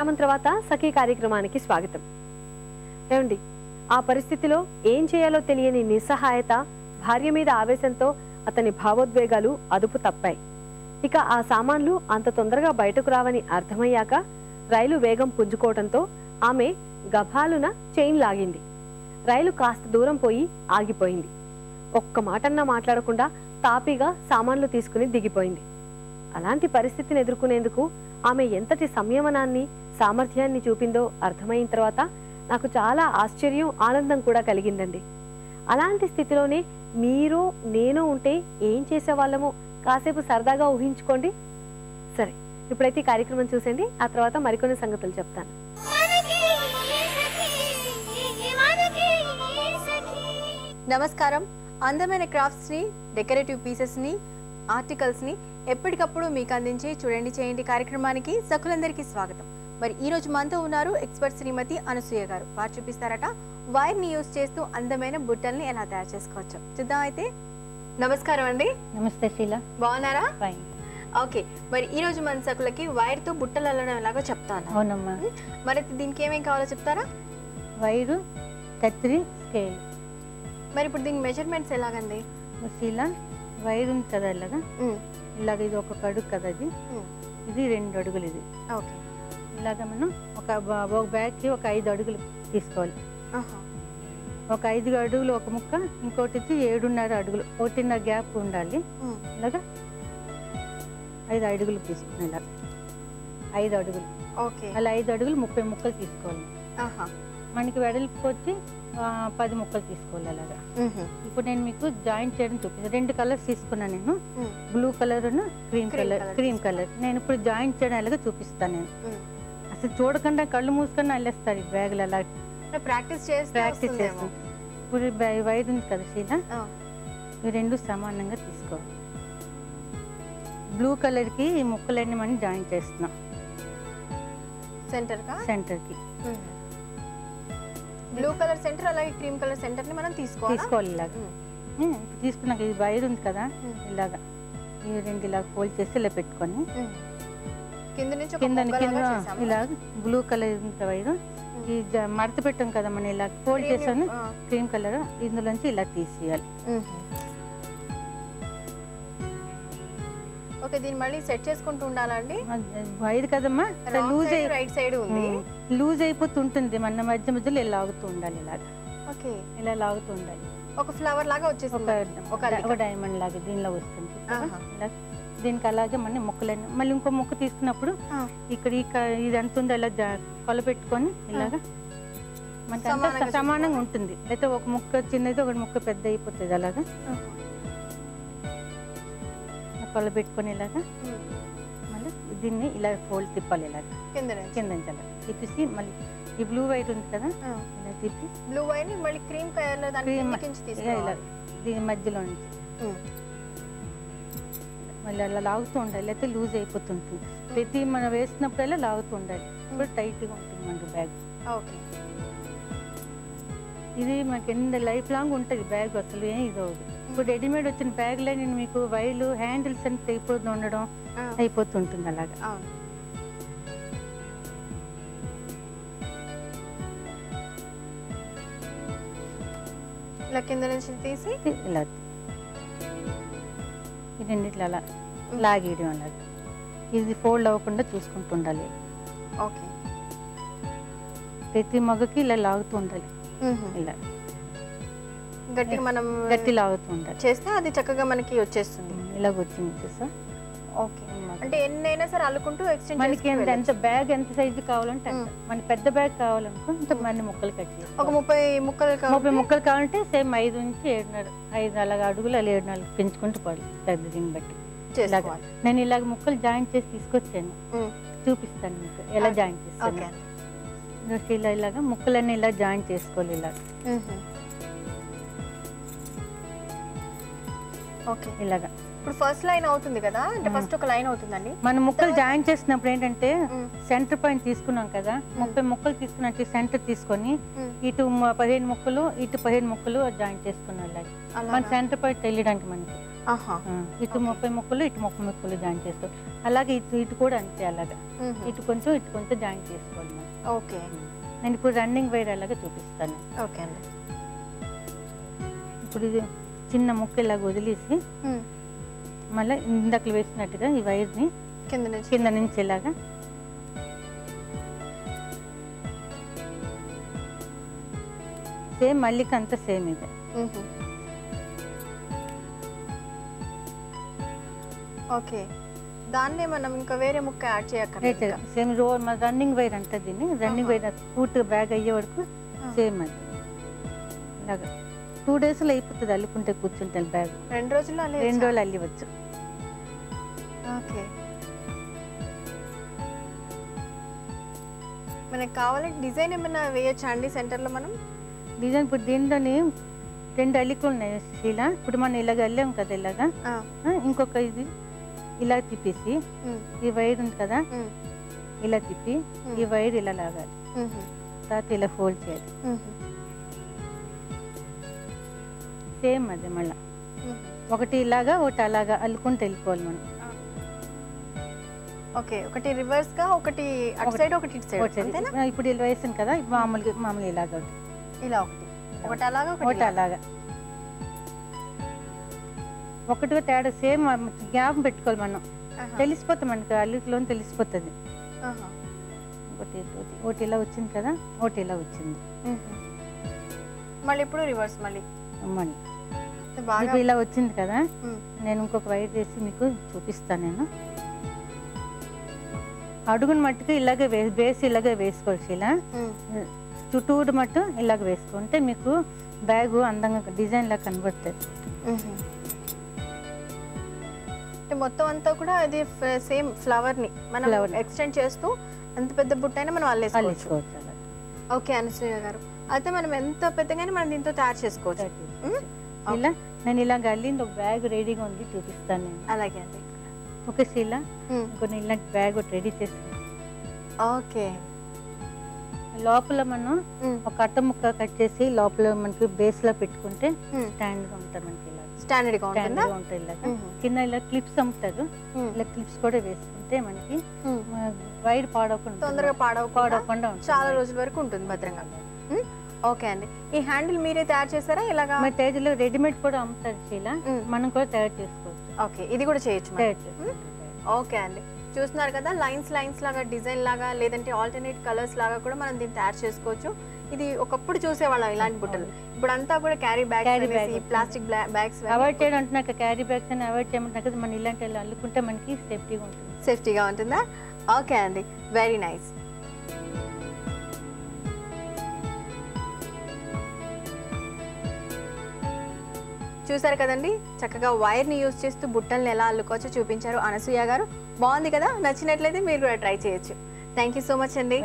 విరామం తర్వాత సఖీ కార్యక్రమానికి స్వాగతం. ఏమండి, ఆ పరిస్థితిలో ఏం చేయాలో తెలియని నిస్సహాయత, భార్య మీద ఆవేశంతో అతని భావోద్వేగాలు అదుపు తప్పాయి. ఇక ఆ సామాన్లు అంత తొందరగా బయటకు రావని అర్థమయ్యాక రైలు వేగం పుంజుకోవడంతో ఆమె గభాలున చైన్ లాగింది. రైలు కాస్త దూరం పోయి ఆగిపోయింది. ఒక్క మాటన్నా మాట్లాడకుండా తాపీగా సామాన్లు తీసుకుని దిగిపోయింది. అలాంటి పరిస్థితిని ఎదుర్కొనేందుకు ఆమె ఎంతటి సంయమనాన్ని, సామర్థ్యాన్ని చూపిందో అర్థమైన తర్వాత నాకు చాలా ఆశ్చర్యం, ఆనందం కూడా కలిగిందండి. అలాంటి స్థితిలోనే మీరు, నేను ఉంటే ఏం చేసేవాళ్ళమో కాసేపు సరదాగా ఊహించుకోండి. సరే, ఇప్పుడైతే ఈ కార్యక్రమం చూసేయండి. ఆ తర్వాత మరికొన్ని సంగతులు చెప్తాను. నమస్కారం. అందమైన క్రాఫ్ట్స్ ని, డెకరేటివ్ పీసెస్ ని, ఆర్టికల్స్ ని ఎప్పటికప్పుడు మీకు అందించే చూడండి చేయండి కార్యక్రమానికి సకులందరికీ స్వాగతం. మరి ఈ రోజు మనతో ఉన్నారు ఎక్స్పర్ట్ శ్రీమతి అనసూయ గారు. వారు చూపిస్తారట వైర్ ని యూజ్ చేస్తూ అందమైన బుట్టల్ని ఎలా తయారు చేసుకోవచ్చు. చూద్దాం అయితే. నమస్కారం అండి. నమస్తే శీల. బాగున్నారా? ఫైన్. ఓకే, మరి ఈ రోజు మన సకులకి వైర్ తో బుట్టలు అల్లడం ఎలాగో చెప్తాను. అవునమ్మా. మరి దీనికి ఏమేం కావాలో చెప్తారా? వైరు, కత్తిరి, స్కేల్. మరి ఇప్పుడు దీని మెజర్మెంట్స్ ఎలాగండి? శీల, వైర్ ఉంది కదా ఇలాగ ఇది ఒక అడుగు కదా, ఇది 2 అడుగులు. ఇది ఓకే. ఇలాగ మనం ఒక బ్యాగ్కి ఒక 5 అడుగులు తీసుకోవాలి. ఒక 5 అడుగులు ఒక ముక్క, ఇంకోటి 7.5 అడుగులు, 1.5 గ్యాప్ ఉండాలి. ఇలాగా 5 అడుగులు తీసుకుని ఇలా 5 అడుగులు. ఓకే. అలా 5 అడుగులు 30 ముక్కలు తీసుకోవాలి. మనకి వెడల్పు వచ్చి 10 ముక్కలు తీసుకోవాలి. అలాగా ఇప్పుడు నేను మీకు జాయింట్ చేయడం చూపిస్తాను. 2 కలర్స్ తీసుకున్నాను నేను, బ్లూ కలర్, క్రీమ్ కలర్. నేను ఇప్పుడు జాయింట్ చేయడం ఎలాగో చూపిస్తాను. నేను అసలు చూడకుండా కళ్ళు మూసుకొని అల్లేస్తారు ఈ బ్యాగులు. అలా ప్రాక్టీస్ చేస్తాను. ఇప్పుడు వైర్ ఉంది కదా శీల, ఇవి 2 సమానంగా తీసుకోవాలి. బ్లూ కలర్ కి ఈ ముక్కలన్నీ మనం జాయింట్ చేస్తున్నాం సెంటర్కి. బ్లూ కలర్ సెంటర్, అలాగే క్రీమ్ కలర్ సెంటర్ ని మనం తీసుకోవాలి. ఇలాగా తీసుకున్నాక ఇది వైర్ ఉంది కదా, ఇలాగా ఈ 2 ఇలా ఫోల్డ్ చేసి ఇలా పెట్టుకొని కింద ఇలా బ్లూ కలర్ ఉంది వైరు, ఈ మడత పెట్టాం కదా మనం, ఇలా ఫోల్డ్ చేసాను క్రీమ్ కలర్, ఇందులోంచి ఇలా తీసేయాలి. ఓకే, దీన్ని మళ్ళీ సెట్ చేసుకుంటూ ఉండాలండి. వైర్ కదమ్మా, రైట్ సైడ్ ఉంది, లూజ్ అయిపోతుంటుంది. మన మధ్య మధ్యలో ఇలా లాగుతూ ఉండాలి. ఇలాగా ఓకే, ఇలా లాగుతూ ఉండాలి. ఒక ఫ్లవర్ లాగా వచ్చేస్తుంది, ఒక డైమండ్ లాగా దీనిలో వస్తుంది. దీనికి అలాగే మన ముక్కలన్నీ మళ్ళీ ఇంకో ముక్క తీసుకున్నప్పుడు ఇక్కడ ఇది ఎంత ఉందో ఇలా కొలపెట్టుకొని ఇలాగా మనకి అంతా సమానంగా ఉంటుంది. లేకపోతే ఒక ముక్క చిన్నది, ఒక ముక్క పెద్ద అయిపోతుంది. అలాగా కొలపెట్టుకొని ఇలాగా మళ్ళీ దీన్ని ఇలా ఫోల్డ్ తిప్పాలి. ఇలాగా కింద నుంచి అలా తిప్పేసి మళ్ళీ ఈ బ్లూ వైర్ ఉంది కదా, ఇలా తిప్పి బ్లూ వైర్ ని మళ్ళీ క్రీమ్ కలర్ ఇలా దీని మధ్యలో నుంచి మళ్ళీ అలా లాగుతూ ఉండాలి. లేకపోతే లూజ్ అయిపోతుంటుంది. ప్రతి మనం వేసినప్పుడల్లా లాగుతూ ఉండాలి. ఇప్పుడు టైట్గా ఉంటుంది మనకి బ్యాగ్. ఓకే, ఇది మనకి ఎంత లైఫ్ లాంగ్ ఉంటుంది బ్యాగ్, అసలు ఏం ఇది అవుతుంది. ఇప్పుడు రెడీమేడ్ వచ్చిన బ్యాగ్లో నేను మీకు వైర్లు, హ్యాండిల్స్ అని తెగిపోతూ ఉండడం అయిపోతుంటుంది. అలాగా ఇలా కింద నుంచి తీసి ఇలా ఈ రెండిట్లో అలా లాగేయడం. అలాగా ఇది ఫోల్డ్ అవ్వకుండా చూసుకుంటూ ఉండాలి. ఓకే, ప్రతి మగకి ఇలా లాగుతూ ఉండాలి. ఇలా గట్టిగా మనం గట్టి లాగుతూ ఉండాలి చేస్తే అది చక్కగా మనకి వచ్చేస్తుంది. ఇలాగ వచ్చింది చూసా. ఓకే, అంటే ఎన్నైనా సరే అల్లుకుంటూ ఎక్స్టెండ్ మనకి ఎంత బ్యాగ్ ఎంత సైజు కావాలంటే మన పెద్ద బ్యాగ్ కావాలనుకో ఇంతమంది ముక్కలు కట్ చేసి ఒక 30 ముక్కలు కావాలంటే సేమ్ 5 నుంచి 7.5, 5 అలాగ అడుగులు అలా 7.4 పెంచుకుంటూ పడాలి పెద్ద దీన్ని బట్టి. నేను ఇలాగ ముక్కలు జాయింట్ చేసి తీసుకొచ్చాను, చూపిస్తాను మీకు ఎలా జాయింట్ చేస్తాను. ఇలా ఇలాగా ముక్కలన్నీ ఇలా జాయింట్ చేసుకోవాలి. ఇలా ఓకే, ఇలాగా ఇప్పుడు ఫస్ట్ లైన్ అవుతుంది కదా, అంటే ఫస్ట్ ఒక లైన్ అవుతుందండి. మనం ముక్కలు జాయిన్ చేసినప్పుడు ఏంటంటే సెంటర్ పాయింట్ తీసుకున్నాం కదా, 30 ముక్కలు తీసుకున్నట్టు సెంటర్ తీసుకొని ఇటు 15 ముక్కలు, ఇటు 15 ముక్కలు జాయిన్ చేసుకున్నాం. మన సెంటర్ పాయింట్ తెలియడానికి మనకి ఇటు 30 ముక్కలు ఇటు 30 ముక్కలు జాయిన్ చేస్తాం. అలాగే ఇటు కూడా అంతే, అలాగా ఇటు కొంచెం జాయిన్ చేసుకోవాలి మనం. ఓకే, నేను ఇప్పుడు రన్నింగ్ వైర్ అలాగే చూపిస్తాను. ఓకే అండి. ఇప్పుడు ఇది చిన్న ముక్క ఇలాగ వదిలేసి మళ్ళీ ఇందాక వేసినట్టుగా ఈ వైర్ని కింద నుంచి ఇలాగా సేమ్ మళ్ళీ అంతా సేమ్ ఇది. ఓకే, దాన్నే మనం ఇంకా వేరే ముక్క యాడ్ చేయక్కర్లేదు. సేమ్ రన్నింగ్ వైర్ అంటే దీన్ని రన్నింగ్ వైర్ పూర్తిగా బ్యాగ్ అయ్యే వరకు సేమ్ అది. ఇలాగా 2 డేస్లో అయిపోతుంది అల్లుకుంటే కూర్చుంటే బ్యాగ్. 2 రోజుల్లో 2 రోజులు అల్లివచ్చు. ఓకే, మనకి కావాలంటే డిజైన్ ఏమైనా వేయచ్చా అండి సెంటర్లో మనం? డిజైన్ ఇప్పుడు దీంట్లోని 2 అల్లికలు ఉన్నాయి శీల. ఇప్పుడు మనం ఇలాగ అల్లాం కదా, ఇలాగా ఇంకొక ఇది ఇలా తిప్పేసి ఈ వైర్ ఉంది కదా ఇలా తిప్పి ఈ వైర్ ఇలా లాగాలి. తర్వాత ఇలా ఫోల్డ్ చేయాలి. సేమ్ అది మళ్ళీ ఒకటి ఇలాగా ఒకటి అలాగా అల్లుకుంటూ వెళ్ళిపోవాలి మనం. ఓకే, ఒకటి రివర్స్ గా ఒకటి అటు సైడ్ ఒకటి ఇటు సైడ్ అంతేనా? ఇప్పుడు ఇలా వేసాను కదా, మామూలుగా ఇలాగా ఇలా ఒకటి అలాగా ఒకటి అలాగా ఒకటిగా తేడా సేమ్ గ్యాప్ పెట్టుకోవాలి మనం. తెలిసిపోతుంది మనకి అల్లులో తెలిసిపోతుంది. ఒకటి ఇలా వచ్చింది కదా, ఒకటి ఇలా వచ్చింది. మళ్ళీ ఇప్పుడు రివర్స్ మళ్ళీ ఇలా వచ్చింది కదా. నేను ఇంకొక వైర్ వేసి మీకు చూపిస్తాను. నేను అడుగుని మట్టుకు ఇలాగే బేస్ ఇలాగే వేసుకోవచ్చు. ఇలా చుట్టూరు మట్టు ఇలాగ వేసుకుంటే మీకు బ్యాగ్ అందంగా డిజైన్ లాగా కనబడుతుంది. మొత్తం అంతా కూడా అది సేమ్ ఫ్లవర్ ని మనం ఎక్స్టెండ్ చేస్తూ ఎంత పెద్ద బుట్ట అయినా మనం అల్లేసుకోవచ్చు. ఓకే అనసూయ గారు, అయితే మనం ఎంత పెద్దగానే మనం దీంతో తయారు చేసుకోవచ్చు. ఇలా నేను ఇలాగ అల్లింది ఒక బ్యాగ్ రెడీగా ఉంది, చూపిస్తాను నేను. అలాగే అండి. ఓకే శీల, కొన్ని ఇలాంటి బ్యాగ్ రెడీ చేసి ఓకే లోపల మనం ఒక అట్ట ముక్క కట్ చేసి లోపల మనకి బేస్ లో పెట్టుకుంటే స్టాండ్ గా ఉంటుంది. మనకి ఇలా స్టాండర్డ్ గా ఉంటుంది. ఇలా కింద ఇలా క్లిప్స్ అమ్ముతారు, ఇలా క్లిప్స్ కూడా వేసుకుంటే మనకి వైర్ పాడవకుండా తొందరగా పాడవకుండా చాలా రోజుల వరకు ఉంటుంది భద్రంగా. ఓకే అండి, ఈ హ్యాండిల్ మీరే తయారు చేస్తారా? ఇలాగా మా తేజలో రెడీమేడ్ కూడా అమ్ముతారు శీల, మనం కూడా తయారు చేసుకోవచ్చు. ఓకే, ఇది కూడా చేయొచ్చు. ఓకే అండి, చూస్తున్నారు కదా, లైన్స్ లాగా డిజైన్ లాగా లేదంటే ఆల్టర్నేట్ కలర్స్ లాగా కూడా మనం దీన్ని తయారు చేసుకోవచ్చు. ఇది ఒకప్పుడు చూసేవాళ్ళం ఇలాంటి బుట్టలు, ఇప్పుడు అంతా కూడా carry bags, plastic bags avoid చేయడం అంటున్నాక క్యారీ బ్యాగ్స్ అని అవాయిడ్ చేయమంటున్నా కదా, మనం ఇలాంటి అల్లుకుంటే మనకి సేఫ్టీగా ఉంటుందా? ఓకే అండి, వెరీ నైస్. చూసారు కదండి, చక్కగా వైర్ని యూజ్ చేస్తూ బుట్టల్ని ఎలా అల్లుకోవచ్చో చూపించారు అనసూయ గారు. బాగుంది కదా, నచ్చినట్లయితే మీరు కూడా ట్రై చేయొచ్చు. థ్యాంక్ యూ సో మచ్ అండి.